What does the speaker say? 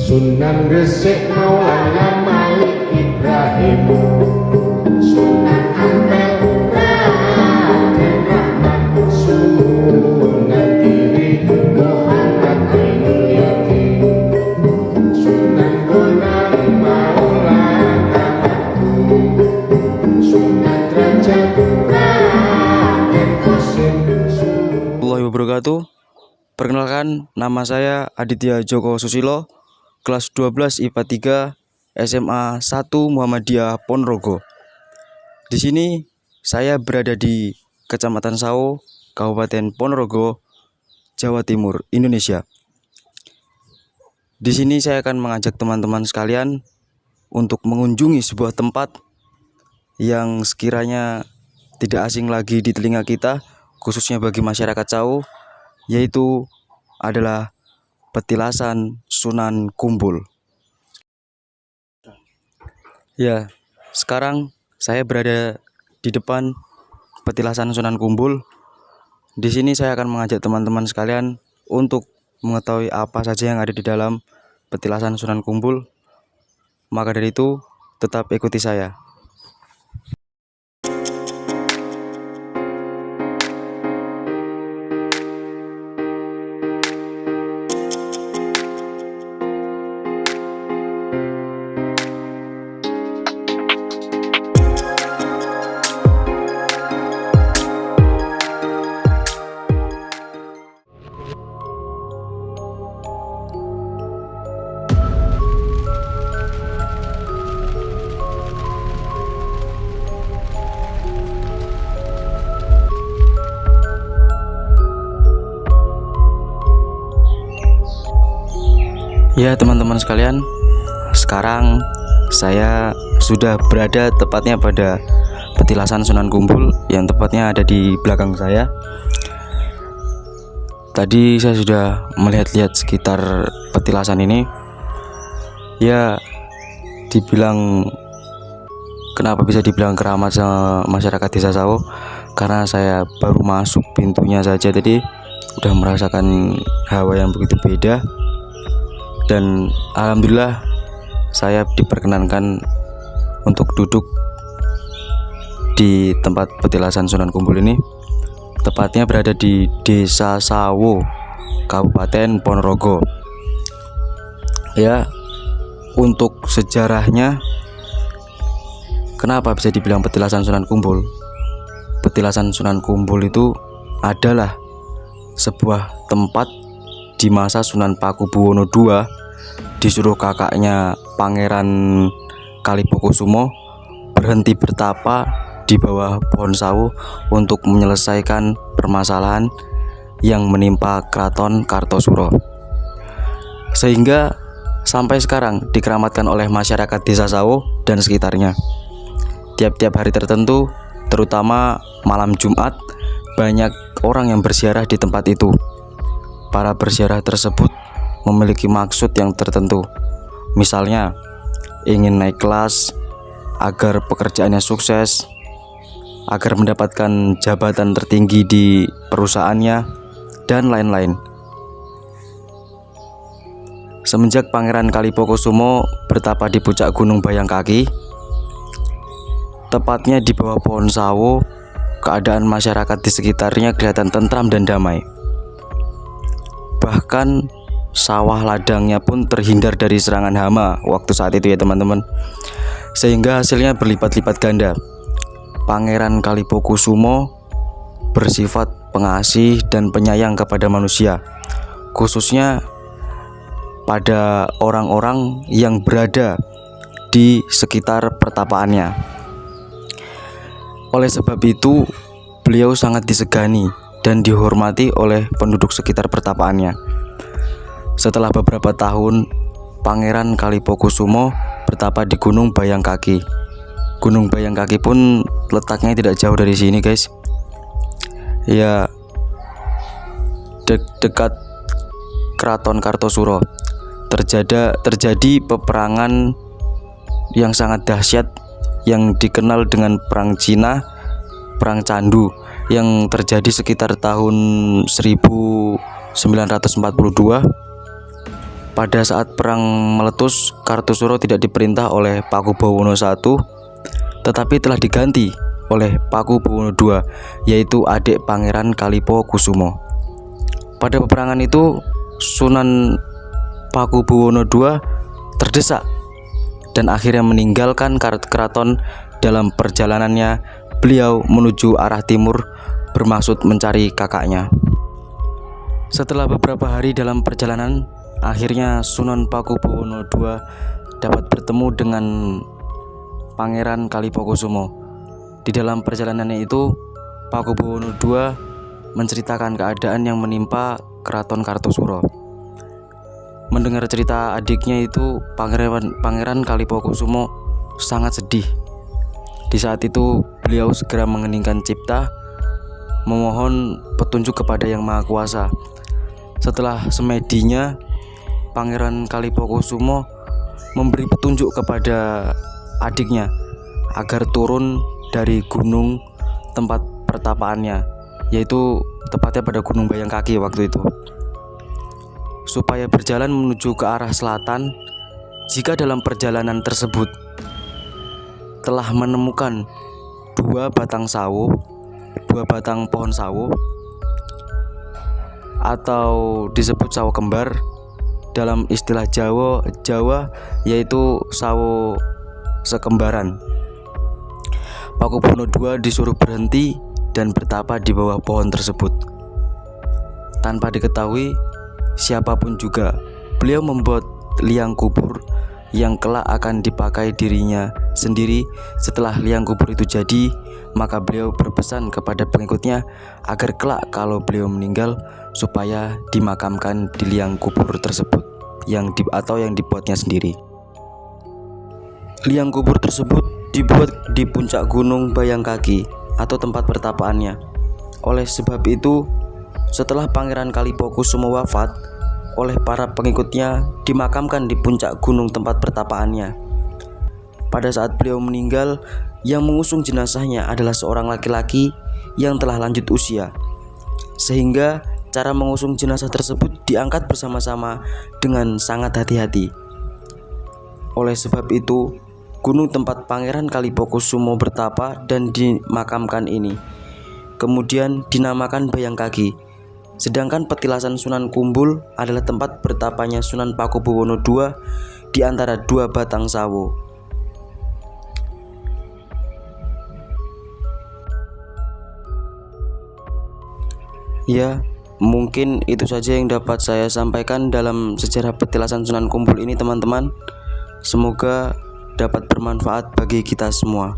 Sunan Gresik Maulana Malik Ibrahim, Sunan Ampel Raden Rahmat, Sunan Giri Muhammad Ainul Yakin, Sunan Bonang Maulana Agung, Sunan Derajat Raden Qasim. Warahmatullahi wabarakatuh. Perkenalkan, nama saya Aditya Joko Susilo, kelas 12 IPA 3 SMA 1 Muhammadiyah Ponorogo. Di sini saya berada di Kecamatan Sawo, Kabupaten Ponorogo, Jawa Timur, Indonesia. Di sini saya akan mengajak teman-teman sekalian untuk mengunjungi sebuah tempat yang sekiranya tidak asing lagi di telinga kita, khususnya bagi masyarakat Sawo, yaitu adalah petilasan Sunan Kumbul. Ya, sekarang saya berada di depan petilasan Sunan Kumbul. Di sini saya akan mengajak teman-teman sekalian untuk mengetahui apa saja yang ada di dalam petilasan Sunan Kumbul. Maka dari itu, tetap ikuti saya. Ya teman-teman sekalian, sekarang saya sudah berada tepatnya pada petilasan Sunan Kumbul yang tepatnya ada di belakang saya. Tadi saya sudah melihat-lihat sekitar petilasan ini. Ya, dibilang kenapa bisa dibilang keramat sama masyarakat desa Sawo, karena saya baru masuk pintunya saja tadi udah merasakan hawa yang begitu beda. Dan alhamdulillah saya diperkenankan untuk duduk di tempat petilasan Sunan Kumbul ini, tepatnya berada di Desa Sawo, Kabupaten Ponorogo. Ya, untuk sejarahnya, kenapa bisa dibilang petilasan Sunan Kumbul? Petilasan Sunan Kumbul itu adalah sebuah tempat di masa Sunan Pakubuwono II disuruh kakaknya Pangeran Kalipokusumo berhenti bertapa di bawah pohon sawo untuk menyelesaikan permasalahan yang menimpa Keraton Kartosuro, sehingga sampai sekarang dikeramatkan oleh masyarakat desa Sawo dan sekitarnya. Tiap-tiap hari tertentu, terutama malam Jumat, banyak orang yang berziarah di tempat itu. Para berziarah tersebut memiliki maksud yang tertentu, misalnya ingin naik kelas, agar pekerjaannya sukses, agar mendapatkan jabatan tertinggi di perusahaannya, dan lain-lain. Semenjak Pangeran Kalipokusumo bertapa di puncak Gunung Bayangkaki, tepatnya di bawah pohon sawo, keadaan masyarakat di sekitarnya kelihatan tentram dan damai. Bahkan sawah ladangnya pun terhindar dari serangan hama waktu saat itu ya teman-teman, sehingga hasilnya berlipat-lipat ganda. Pangeran Kalipokusumo bersifat pengasih dan penyayang kepada manusia, khususnya pada orang-orang yang berada di sekitar pertapaannya. Oleh sebab itu, beliau sangat disegani dan dihormati oleh penduduk sekitar pertapaannya. Setelah beberapa tahun, Pangeran Kalipokusumo bertapa di Gunung Bayangkaki. Gunung Bayangkaki pun letaknya tidak jauh dari sini, guys. Ya, dekat Keraton Kartosuro. Terjadi peperangan yang sangat dahsyat yang dikenal dengan Perang Cina, Perang Candu, yang terjadi sekitar tahun 1942 pada saat perang meletus, Kartosuro tidak diperintah oleh Pakubowono I, tetapi telah diganti oleh Pakubowono II, yaitu adik Pangeran Kalipokusumo. Pada peperangan itu, Sunan Pakubowono II terdesak dan akhirnya meninggalkan keraton. Dalam perjalanannya, beliau menuju arah timur bermaksud mencari kakaknya. Setelah beberapa hari dalam perjalanan, akhirnya Sunan Pakubowono II dapat bertemu dengan Pangeran Kalipokusumo. Di dalam perjalanannya itu, Pakubowono II menceritakan keadaan yang menimpa Keraton Kartosuro. Mendengar cerita adiknya itu, Pangeran Kalipokusumo sangat sedih. Di saat itu, beliau segera mengeningkan cipta, memohon petunjuk kepada Yang Maha Kuasa. Setelah semedinya, Pangeran Kalipokusumo memberi petunjuk kepada adiknya agar turun dari gunung tempat pertapaannya, yaitu tepatnya pada Gunung Bayangkaki waktu itu, supaya berjalan menuju ke arah selatan. Jika dalam perjalanan tersebut telah menemukan dua batang pohon sawo, atau disebut sawo kembar dalam istilah Jawa, yaitu sawo sekembaran, Pakubowono II disuruh berhenti dan bertapa di bawah pohon tersebut. Tanpa diketahui siapapun juga, beliau membuat liang kubur yang kelak akan dipakai dirinya sendiri. Setelah liang kubur itu jadi, maka beliau berpesan kepada pengikutnya agar kelak kalau beliau meninggal supaya dimakamkan di liang kubur tersebut yang dibuatnya sendiri. Liang kubur tersebut dibuat di puncak Gunung Bayangkaki atau tempat pertapaannya. Oleh sebab itu, setelah Pangeran Kalipokusumo wafat, oleh para pengikutnya dimakamkan di puncak gunung tempat pertapaannya. Pada saat beliau meninggal, yang mengusung jenazahnya adalah seorang laki-laki yang telah lanjut usia, sehingga cara mengusung jenazah tersebut diangkat bersama-sama dengan sangat hati-hati. Oleh sebab itu, gunung tempat Pangeran Kalipokusumo bertapa dan dimakamkan ini kemudian dinamakan Bayangkaki. Sedangkan petilasan Sunan Kumbul adalah tempat bertapanya Sunan Pakubowono II di antara dua batang sawo. Ya, mungkin itu saja yang dapat saya sampaikan dalam sejarah petilasan Sunan Kumbul ini, teman-teman. Semoga dapat bermanfaat bagi kita semua.